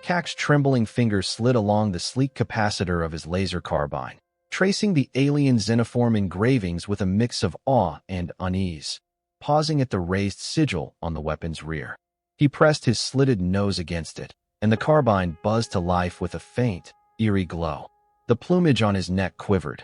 Kak's trembling fingers slid along the sleek capacitor of his laser carbine, tracing the alien xenoform engravings with a mix of awe and unease, pausing at the raised sigil on the weapon's rear. He pressed his slitted nose against it, and the carbine buzzed to life with a faint, eerie glow. The plumage on his neck quivered.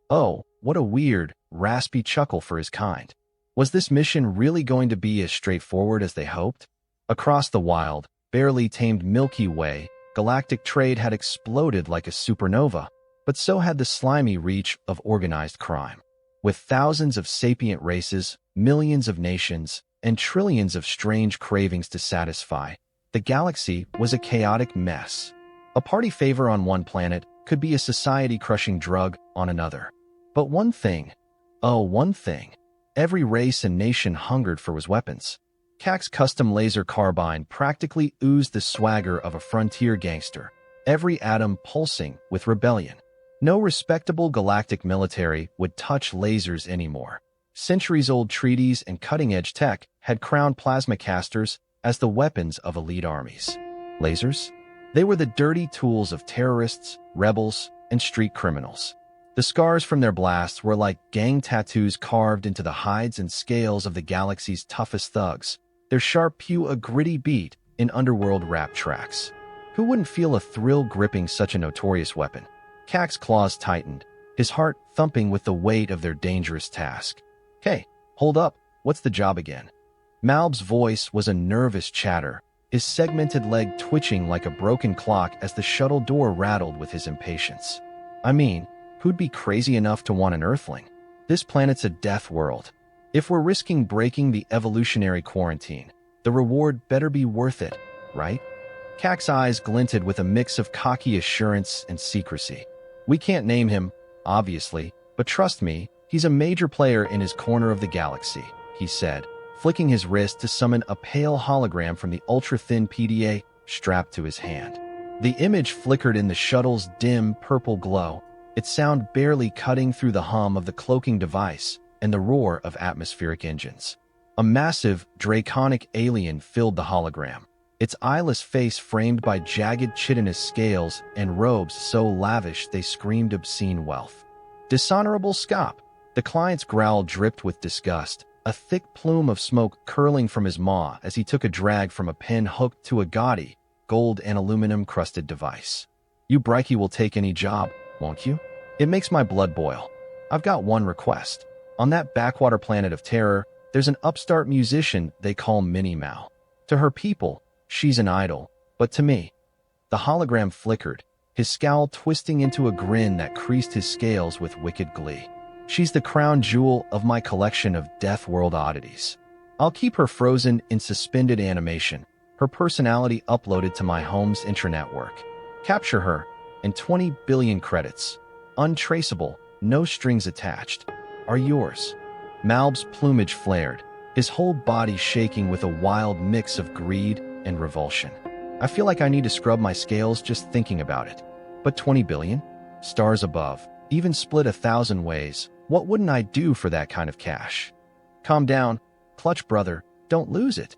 Oh, what a weird, raspy chuckle for his kind. Was this mission really going to be as straightforward as they hoped? Across the wild, barely tamed Milky Way, galactic trade had exploded like a supernova, but so had the slimy reach of organized crime. With thousands of sapient races, millions of nations, and trillions of strange cravings to satisfy, the galaxy was a chaotic mess. A party favor on one planet could be a society-crushing drug on another. But one thing, every race and nation hungered for was weapons. Kak's custom laser carbine practically oozed the swagger of a frontier gangster, every atom pulsing with rebellion. No respectable galactic military would touch lasers anymore. Centuries-old treaties and cutting-edge tech had crowned plasma casters as the weapons of elite armies. Lasers? They were the dirty tools of terrorists, rebels, and street criminals. The scars from their blasts were like gang tattoos carved into the hides and scales of the galaxy's toughest thugs, their sharp pew a gritty beat in underworld rap tracks. Who wouldn't feel a thrill gripping such a notorious weapon? Kak's claws tightened, his heart thumping with the weight of their dangerous task. Hey, hold up, what's the job again? Malb's voice was a nervous chatter, his segmented leg twitching like a broken clock as the shuttle door rattled with his impatience. I mean, who'd be crazy enough to want an Earthling? This planet's a death world. If we're risking breaking the evolutionary quarantine, the reward better be worth it, right? Kak's eyes glinted with a mix of cocky assurance and secrecy. We can't name him, obviously, but trust me, he's a major player in his corner of the galaxy, he said, flicking his wrist to summon a pale hologram from the ultra-thin PDA strapped to his hand. The image flickered in the shuttle's dim purple glow, its sound barely cutting through the hum of the cloaking device and the roar of atmospheric engines. A massive, draconic alien filled the hologram, its eyeless face framed by jagged chitinous scales and robes so lavish they screamed obscene wealth. Dishonorable scop! The client's growl dripped with disgust, a thick plume of smoke curling from his maw as he took a drag from a pen hooked to a gaudy, gold and aluminum-crusted device. You Brikey will take any job, won't you? It makes my blood boil. I've got one request. On that backwater planet of terror, there's an upstart musician they call Minnie Mao. To her people, she's an idol, but to me... The hologram flickered, his scowl twisting into a grin that creased his scales with wicked glee. She's the crown jewel of my collection of Death World oddities. I'll keep her frozen in suspended animation, her personality uploaded to my home's intranet work. Capture her, and 20 billion credits. Untraceable, no strings attached. Are yours. Malb's plumage flared, his whole body shaking with a wild mix of greed and revulsion. I feel like I need to scrub my scales just thinking about it. But 20 billion? Stars above, even split 1,000 ways. What wouldn't I do for that kind of cash? Calm down, clutch brother, don't lose it.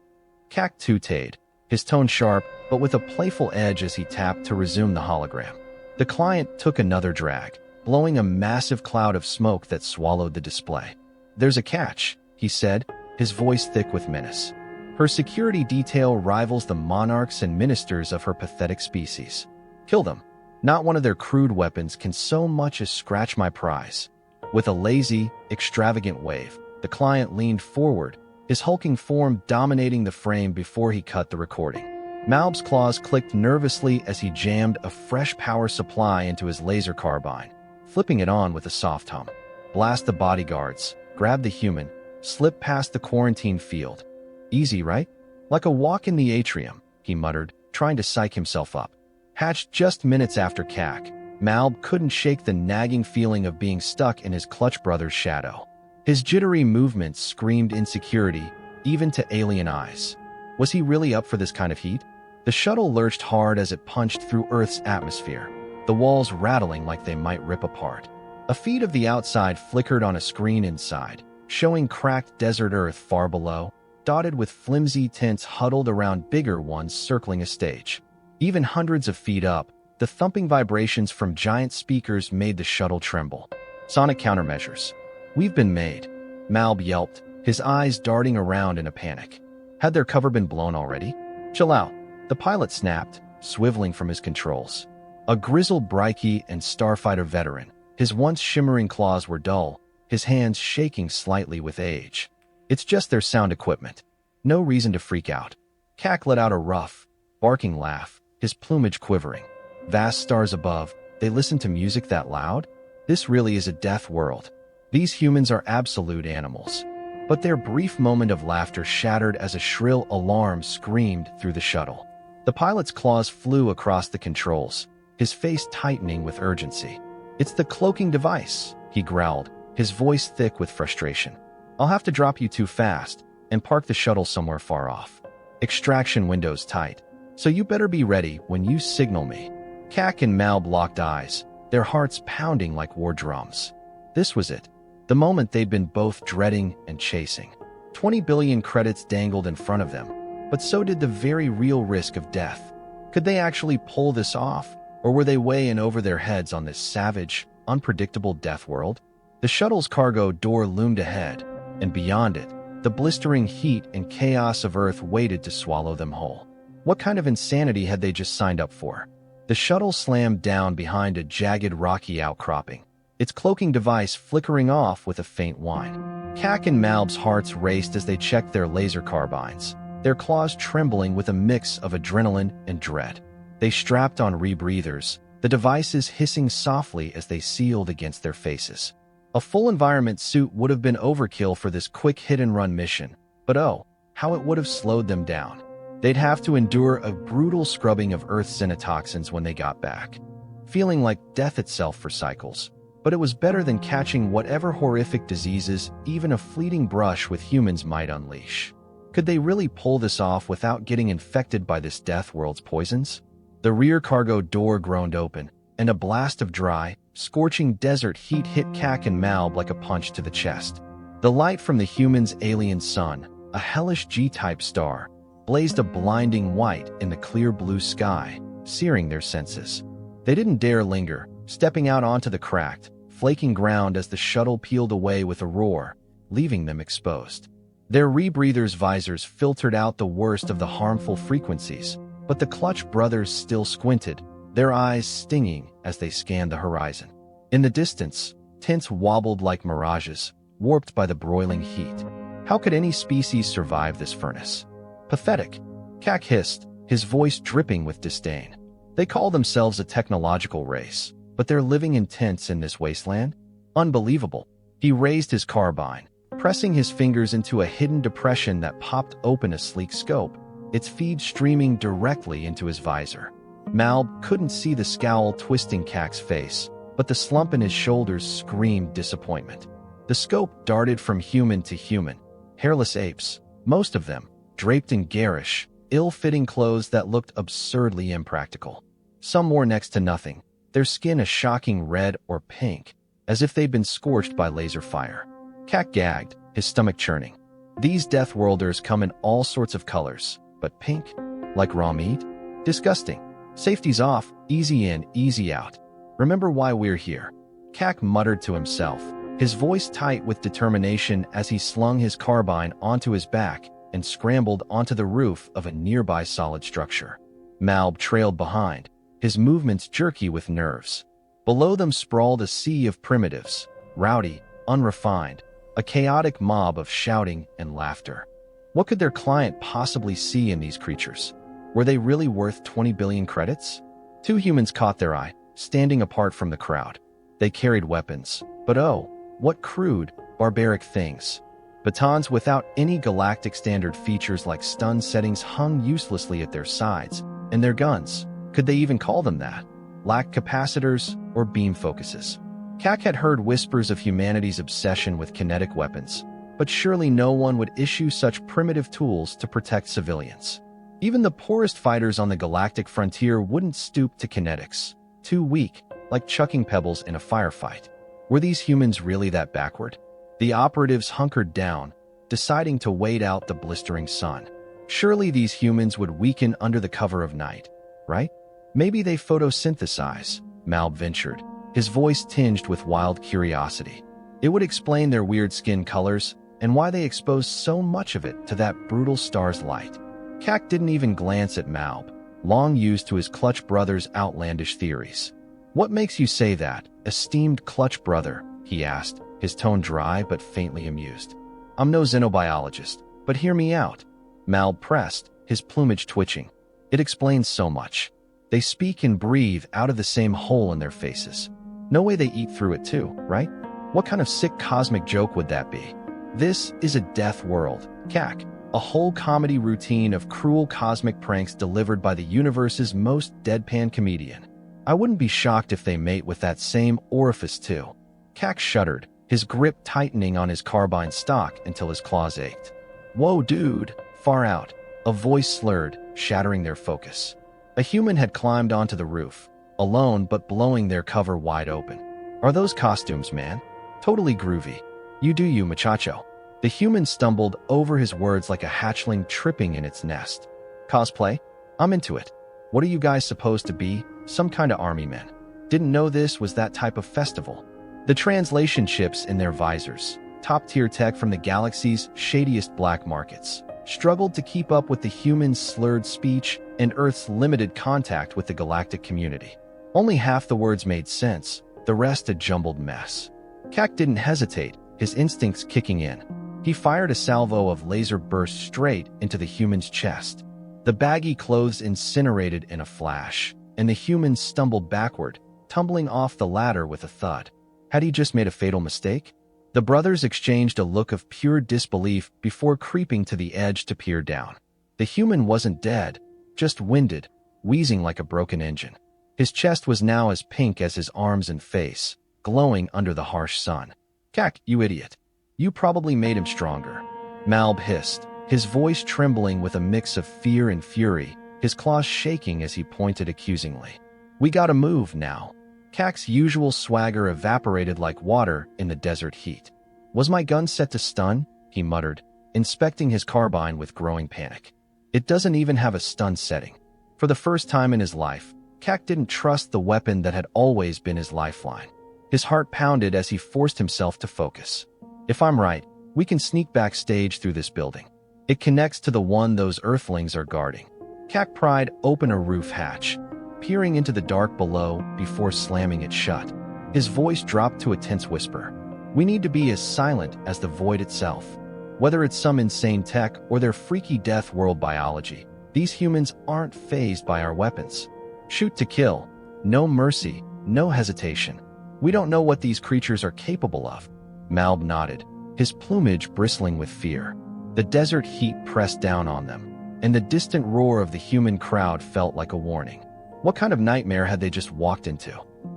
Kak tooted, his tone sharp, but with a playful edge as he tapped to resume the hologram. The client took another drag, blowing a massive cloud of smoke that swallowed the display. There's a catch, he said, his voice thick with menace. Her security detail rivals the monarchs and ministers of her pathetic species. Kill them. Not one of their crude weapons can so much as scratch my prize. With a lazy, extravagant wave, the client leaned forward, his hulking form dominating the frame before he cut the recording. Malb's claws clicked nervously as he jammed a fresh power supply into his laser carbine, flipping it on with a soft hum. Blast the bodyguards, grab the human, slip past the quarantine field. Easy, right? Like a walk in the atrium, he muttered, trying to psych himself up. Hatched just minutes after Kak, Malb couldn't shake the nagging feeling of being stuck in his clutch brother's shadow. His jittery movements screamed insecurity, even to alien eyes. Was he really up for this kind of heat? The shuttle lurched hard as it punched through Earth's atmosphere, the walls rattling like they might rip apart. A feed of the outside flickered on a screen inside, showing cracked desert Earth far below, dotted with flimsy tents huddled around bigger ones circling a stage. Even hundreds of feet up, the thumping vibrations from giant speakers made the shuttle tremble. Sonic countermeasures. We've been made. Malb yelped, his eyes darting around in a panic. Had their cover been blown already? Chill out. The pilot snapped, swiveling from his controls. A grizzled Brikey and starfighter veteran, his once shimmering claws were dull, his hands shaking slightly with age. It's just their sound equipment. No reason to freak out. Kak let out a rough, barking laugh, his plumage quivering. Vast stars above, they listen to music that loud? This really is a death world. These humans are absolute animals. But their brief moment of laughter shattered as a shrill alarm screamed through the shuttle. The pilot's claws flew across the controls, his face tightening with urgency. It's the cloaking device, he growled, his voice thick with frustration. I'll have to drop you too fast and park the shuttle somewhere far off. Extraction windows tight, so you better be ready when you signal me. Kak and Malb locked eyes, their hearts pounding like war drums. This was it, the moment they'd been both dreading and chasing. 20 billion credits dangled in front of them, but so did the very real risk of death. Could they actually pull this off, or were they way in over their heads on this savage, unpredictable death world? The shuttle's cargo door loomed ahead, and beyond it, the blistering heat and chaos of Earth waited to swallow them whole. What kind of insanity had they just signed up for? The shuttle slammed down behind a jagged rocky outcropping, its cloaking device flickering off with a faint whine. Kak and Malb's hearts raced as they checked their laser carbines, their claws trembling with a mix of adrenaline and dread. They strapped on rebreathers, the devices hissing softly as they sealed against their faces. A full environment suit would have been overkill for this quick hit-and-run mission, but oh, how it would have slowed them down. They'd have to endure a brutal scrubbing of Earth's xenotoxins when they got back, feeling like death itself for cycles. But it was better than catching whatever horrific diseases even a fleeting brush with humans might unleash. Could they really pull this off without getting infected by this death world's poisons? The rear cargo door groaned open, and a blast of dry, scorching desert heat hit Kak and Malb like a punch to the chest. The light from the humans' alien sun, a hellish G-type star, blazed a blinding white in the clear blue sky, searing their senses. They didn't dare linger, stepping out onto the cracked, flaking ground as the shuttle peeled away with a roar, leaving them exposed. Their rebreathers' visors filtered out the worst of the harmful frequencies, but the Clutch brothers still squinted, their eyes stinging as they scanned the horizon. In the distance, tints wobbled like mirages, warped by the broiling heat. How could any species survive this furnace? Pathetic, Kak hissed, his voice dripping with disdain. They call themselves a technological race, but they're living in tents in this wasteland? Unbelievable. He raised his carbine, pressing his fingers into a hidden depression that popped open a sleek scope, its feed streaming directly into his visor. Malb couldn't see the scowl twisting Kak's face, but the slump in his shoulders screamed disappointment. The scope darted from human to human, hairless apes, most of them, draped in garish, ill-fitting clothes that looked absurdly impractical. Some wore next to nothing, their skin a shocking red or pink, as if they'd been scorched by laser fire. Kak gagged, his stomach churning. These Deathworlders come in all sorts of colors, but pink? Like raw meat? Disgusting. Safety's off, easy in, easy out. Remember why we're here. Kak muttered to himself, his voice tight with determination as he slung his carbine onto his back and scrambled onto the roof of a nearby solid structure. Malb trailed behind, his movements jerky with nerves. Below them sprawled a sea of primitives, rowdy, unrefined, a chaotic mob of shouting and laughter. What could their client possibly see in these creatures? Were they really worth 20 billion credits? Two humans caught their eye, standing apart from the crowd. They carried weapons, but oh, what crude, barbaric things. Batons without any galactic standard features like stun settings hung uselessly at their sides, and their guns, could they even call them that? Lacked capacitors or beam focuses. Kak had heard whispers of humanity's obsession with kinetic weapons, but surely no one would issue such primitive tools to protect civilians. Even the poorest fighters on the galactic frontier wouldn't stoop to kinetics, too weak, like chucking pebbles in a firefight. Were these humans really that backward? The operatives hunkered down, deciding to wait out the blistering sun. Surely these humans would weaken under the cover of night, right? Maybe they photosynthesize, Malb ventured, his voice tinged with wild curiosity. It would explain their weird skin colors and why they expose so much of it to that brutal star's light. Kak didn't even glance at Malb, long used to his Clutch brother's outlandish theories. "What makes you say that, esteemed Clutch brother?" he asked, his tone dry but faintly amused. "I'm no xenobiologist, but hear me out." Malb pressed, his plumage twitching. "It explains so much. They speak and breathe out of the same hole in their faces. No way they eat through it too, right? What kind of sick cosmic joke would that be? This is a death world, Kak. A whole comedy routine of cruel cosmic pranks delivered by the universe's most deadpan comedian. I wouldn't be shocked if they mate with that same orifice too." Kak shuddered, his grip tightening on his carbine stock until his claws ached. "Whoa, dude, far out." A voice slurred, shattering their focus. A human had climbed onto the roof, alone but blowing their cover wide open. "Are those costumes, man? Totally groovy. You do you, muchacho." The human stumbled over his words like a hatchling tripping in its nest. "Cosplay? I'm into it. What are you guys supposed to be? Some kind of army men? Didn't know this was that type of festival." The translation chips in their visors, top-tier tech from the galaxy's shadiest black markets, struggled to keep up with the human's slurred speech and Earth's limited contact with the galactic community. Only half the words made sense, the rest a jumbled mess. Kak didn't hesitate, his instincts kicking in. He fired a salvo of laser bursts straight into the human's chest. The baggy clothes incinerated in a flash, and the human stumbled backward, tumbling off the ladder with a thud. Had he just made a fatal mistake? The brothers exchanged a look of pure disbelief before creeping to the edge to peer down. The human wasn't dead, just winded, wheezing like a broken engine. His chest was now as pink as his arms and face, glowing under the harsh sun. "Kak, you idiot. You probably made him stronger," Malb hissed, his voice trembling with a mix of fear and fury, his claws shaking as he pointed accusingly. "We gotta move now." Kak's usual swagger evaporated like water in the desert heat. "Was my gun set to stun?" he muttered, inspecting his carbine with growing panic. "It doesn't even have a stun setting." For the first time in his life, Kak didn't trust the weapon that had always been his lifeline. His heart pounded as he forced himself to focus. "If I'm right, we can sneak backstage through this building. It connects to the one those Earthlings are guarding." Kak pried open a roof hatch, peering into the dark below before slamming it shut. His voice dropped to a tense whisper. "We need to be as silent as the void itself. Whether it's some insane tech or their freaky death world biology, these humans aren't fazed by our weapons. Shoot to kill. No mercy, no hesitation. We don't know what these creatures are capable of." Malb nodded, his plumage bristling with fear. The desert heat pressed down on them, and the distant roar of the human crowd felt like a warning. What kind of nightmare had they just walked into?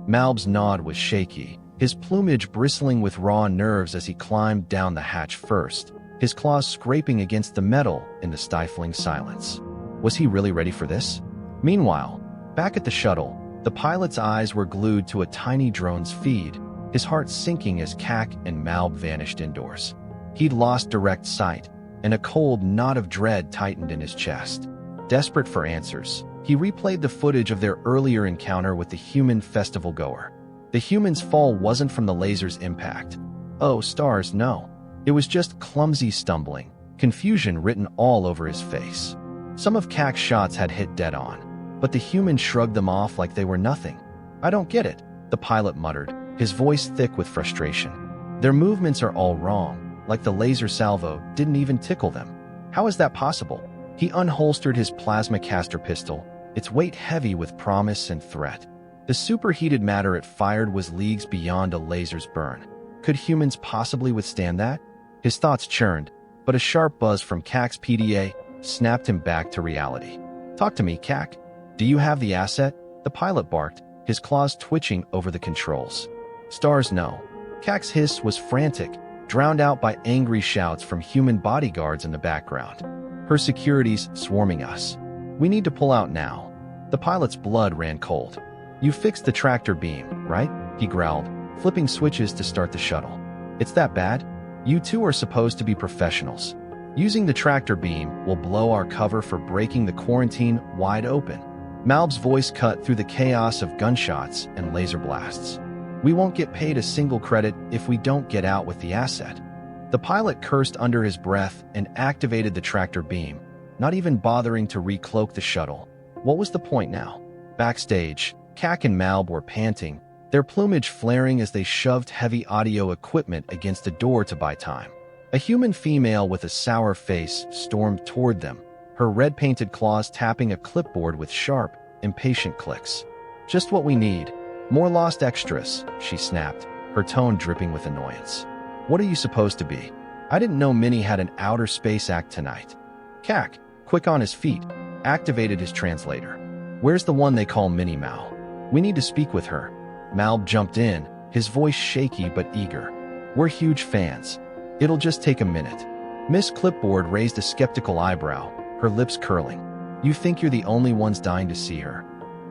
Malb's nod was shaky, his plumage bristling with raw nerves as he climbed down the hatch first, his claws scraping against the metal in the stifling silence. Was he really ready for this? Meanwhile, back at the shuttle, the pilot's eyes were glued to a tiny drone's feed, his heart sinking as Kak and Malb vanished indoors. He'd lost direct sight, and a cold knot of dread tightened in his chest. Desperate for answers, he replayed the footage of their earlier encounter with the human festival goer. The human's fall wasn't from the laser's impact. Oh, stars, no. It was just clumsy stumbling, confusion written all over his face. Some of Kak's shots had hit dead on, but the human shrugged them off like they were nothing. "I don't get it," the pilot muttered, his voice thick with frustration. "Their movements are all wrong, like the laser salvo didn't even tickle them. How is that possible?" He unholstered his plasma caster pistol, its weight heavy with promise and threat. The superheated matter it fired was leagues beyond a laser's burn. Could humans possibly withstand that? His thoughts churned, but a sharp buzz from Kak's PDA snapped him back to reality. "Talk to me, Kak. Do you have the asset?" the pilot barked, his claws twitching over the controls. "Stars, no." Kak's hiss was frantic, drowned out by angry shouts from human bodyguards in the background. "Her security's swarming us. We need to pull out now." The pilot's blood ran cold. "You fixed the tractor beam, right?" he growled, flipping switches to start the shuttle. "It's that bad? You two are supposed to be professionals. Using the tractor beam will blow our cover for breaking the quarantine wide open." Malb's voice cut through the chaos of gunshots and laser blasts. "We won't get paid a single credit if we don't get out with the asset." The pilot cursed under his breath and activated the tractor beam, not even bothering to recloak the shuttle. What was the point now? Backstage, Kak and Malb were panting, their plumage flaring as they shoved heavy audio equipment against the door to buy time. A human female with a sour face stormed toward them, her red-painted claws tapping a clipboard with sharp, impatient clicks. "Just what we need. More lost extras," she snapped, her tone dripping with annoyance. "What are you supposed to be? I didn't know Minnie had an outer space act tonight." Kak, quick on his feet, activated his translator. "Where's the one they call Minnie Mao? We need to speak with her." Malb jumped in, his voice shaky but eager. "We're huge fans. It'll just take a minute." Miss Clipboard raised a skeptical eyebrow, her lips curling. "You think you're the only ones dying to see her?"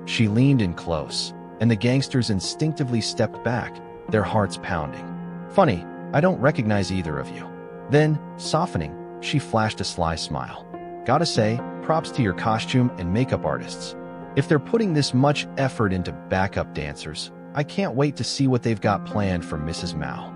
She leaned in close, and the gangsters instinctively stepped back, their hearts pounding. "Funny, I don't recognize either of you." Then, softening, she flashed a sly smile. "Gotta say, props to your costume and makeup artists. If they're putting this much effort into backup dancers, I can't wait to see what they've got planned for Mrs. Mao."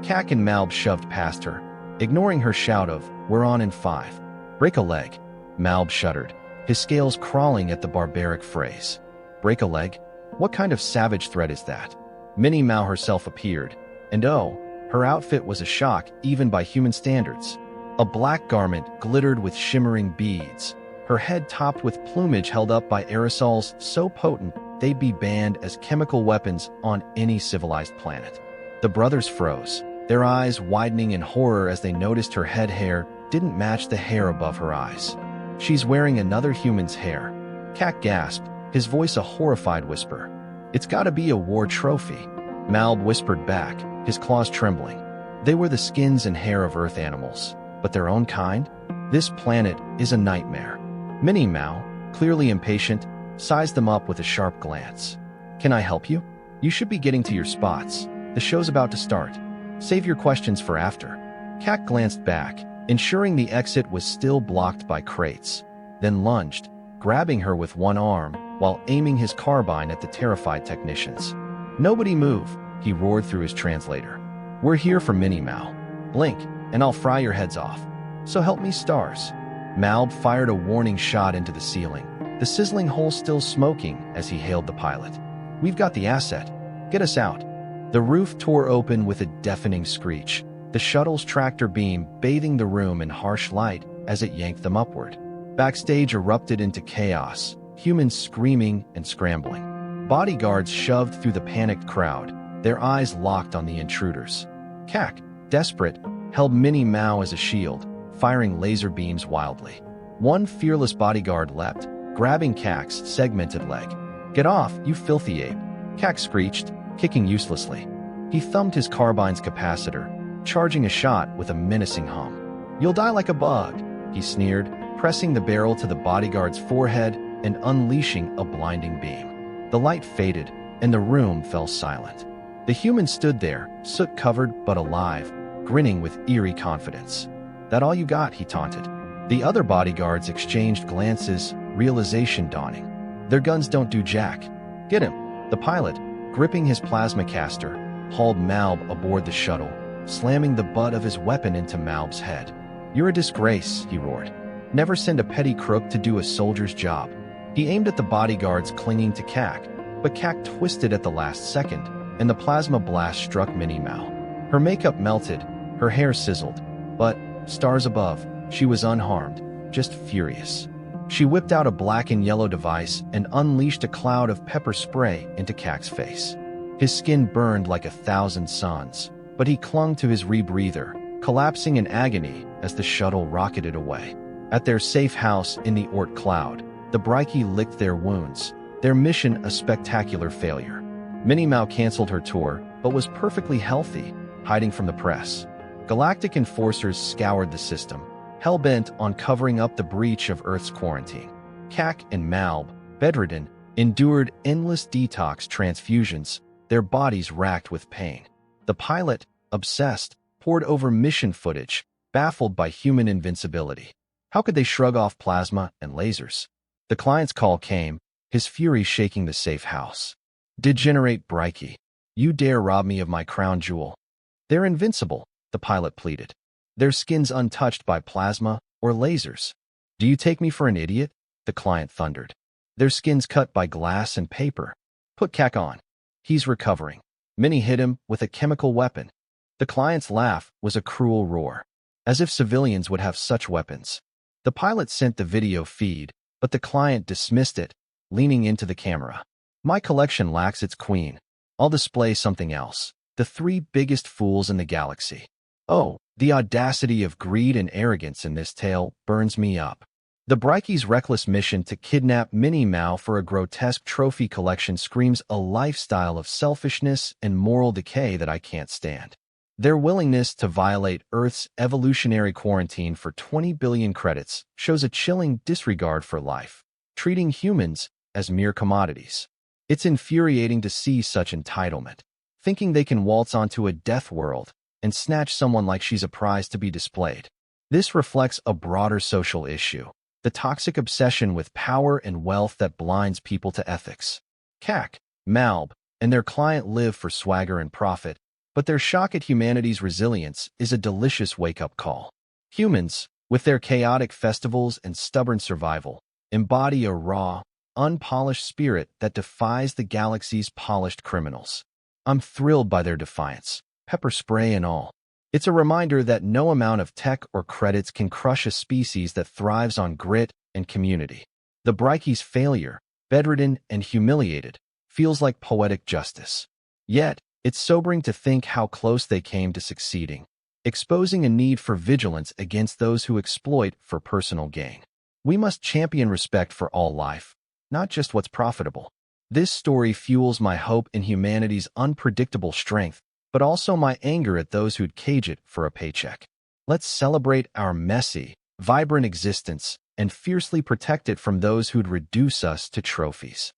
Kak and Malb shoved past her, ignoring her shout of, "We're on in 5. "Break a leg." Malb shuddered, his scales crawling at the barbaric phrase. "Break a leg? What kind of savage threat is that?" Minnie Mao herself appeared, and oh, her outfit was a shock even by human standards. A black garment glittered with shimmering beads, her head topped with plumage held up by aerosols so potent they'd be banned as chemical weapons on any civilized planet. The brothers froze, their eyes widening in horror as they noticed her head hair didn't match the hair above her eyes. "She's wearing another human's hair." Kak gasped, his voice a horrified whisper. "It's gotta be a war trophy." Malb whispered back, his claws trembling. They were the skins and hair of Earth animals, but their own kind? This planet is a nightmare. Minnie Mao, clearly impatient, sized them up with a sharp glance. "Can I help you? You should be getting to your spots. The show's about to start. Save your questions for after." Kak glanced back, ensuring the exit was still blocked by crates, then lunged, grabbing her with one arm while aiming his carbine at the terrified technicians. "Nobody move," he roared through his translator. "We're here for Minnie Mao. Blink, and I'll fry your heads off. So help me stars." Malb fired a warning shot into the ceiling, the sizzling hole still smoking as he hailed the pilot. "We've got the asset. Get us out." The roof tore open with a deafening screech, the shuttle's tractor beam bathing the room in harsh light as it yanked them upward. Backstage erupted into chaos, humans screaming and scrambling. Bodyguards shoved through the panicked crowd, their eyes locked on the intruders. Kak, desperate, held Minnie Mao as a shield, firing laser beams wildly. One fearless bodyguard leapt, grabbing Kak's segmented leg. "Get off, you filthy ape!" Kak screeched, kicking uselessly. He thumbed his carbine's capacitor, charging a shot with a menacing hum. "You'll die like a bug," he sneered, pressing the barrel to the bodyguard's forehead and unleashing a blinding beam. The light faded, and the room fell silent. The human stood there, soot-covered but alive, grinning with eerie confidence. "That all you got?" he taunted. The other bodyguards exchanged glances, realization dawning. Their guns don't do jack. "Get him!" The pilot, gripping his plasma caster, hauled Malb aboard the shuttle, slamming the butt of his weapon into Malb's head. "You're a disgrace," he roared. "Never send a petty crook to do a soldier's job." He aimed at the bodyguards clinging to Kak, but Kak twisted at the last second, and the plasma blast struck Minnie Mao. Her makeup melted, her hair sizzled, but, stars above, she was unharmed, just furious. She whipped out a black and yellow device and unleashed a cloud of pepper spray into Kak's face. His skin burned like 1,000 suns, but he clung to his rebreather, collapsing in agony as the shuttle rocketed away. At their safe house in the Oort cloud, the Brikey licked their wounds, their mission a spectacular failure. Minnie Mao canceled her tour, but was perfectly healthy, hiding from the press. Galactic enforcers scoured the system, hell-bent on covering up the breach of Earth's quarantine. Kak and Malb, bedridden, endured endless detox transfusions, their bodies racked with pain. The pilot, obsessed, pored over mission footage, baffled by human invincibility. How could they shrug off plasma and lasers? The client's call came, his fury shaking the safe house. Degenerate Brikey. You dare rob me of my crown jewel. They're invincible, the pilot pleaded. Their skin's untouched by plasma or lasers. Do you take me for an idiot? The client thundered. Their skin's cut by glass and paper. Put Kak on. He's recovering. Minnie hit him with a chemical weapon. The client's laugh was a cruel roar. As if civilians would have such weapons. The pilot sent the video feed, but the client dismissed it, leaning into the camera. My collection lacks its queen. I'll display something else. The 3 biggest fools in the galaxy. Oh, the audacity of greed and arrogance in this tale burns me up. The Brikey's reckless mission to kidnap Minnie Mao for a grotesque trophy collection screams a lifestyle of selfishness and moral decay that I can't stand. Their willingness to violate Earth's evolutionary quarantine for 20 billion credits shows a chilling disregard for life, treating humans as mere commodities. It's infuriating to see such entitlement, thinking they can waltz onto a death world and snatch someone like she's a prize to be displayed. This reflects a broader social issue, the toxic obsession with power and wealth that blinds people to ethics. Kak, Malb, and their client live for swagger and profit, but their shock at humanity's resilience is a delicious wake-up call. Humans, with their chaotic festivals and stubborn survival, embody a raw, unpolished spirit that defies the galaxy's polished criminals. I'm thrilled by their defiance, pepper spray and all. It's a reminder that no amount of tech or credits can crush a species that thrives on grit and community. The Brikey's failure, bedridden and humiliated, feels like poetic justice. Yet, it's sobering to think how close they came to succeeding, exposing a need for vigilance against those who exploit for personal gain. We must champion respect for all life, not just what's profitable. This story fuels my hope in humanity's unpredictable strength, but also my anger at those who'd cage it for a paycheck. Let's celebrate our messy, vibrant existence and fiercely protect it from those who'd reduce us to trophies.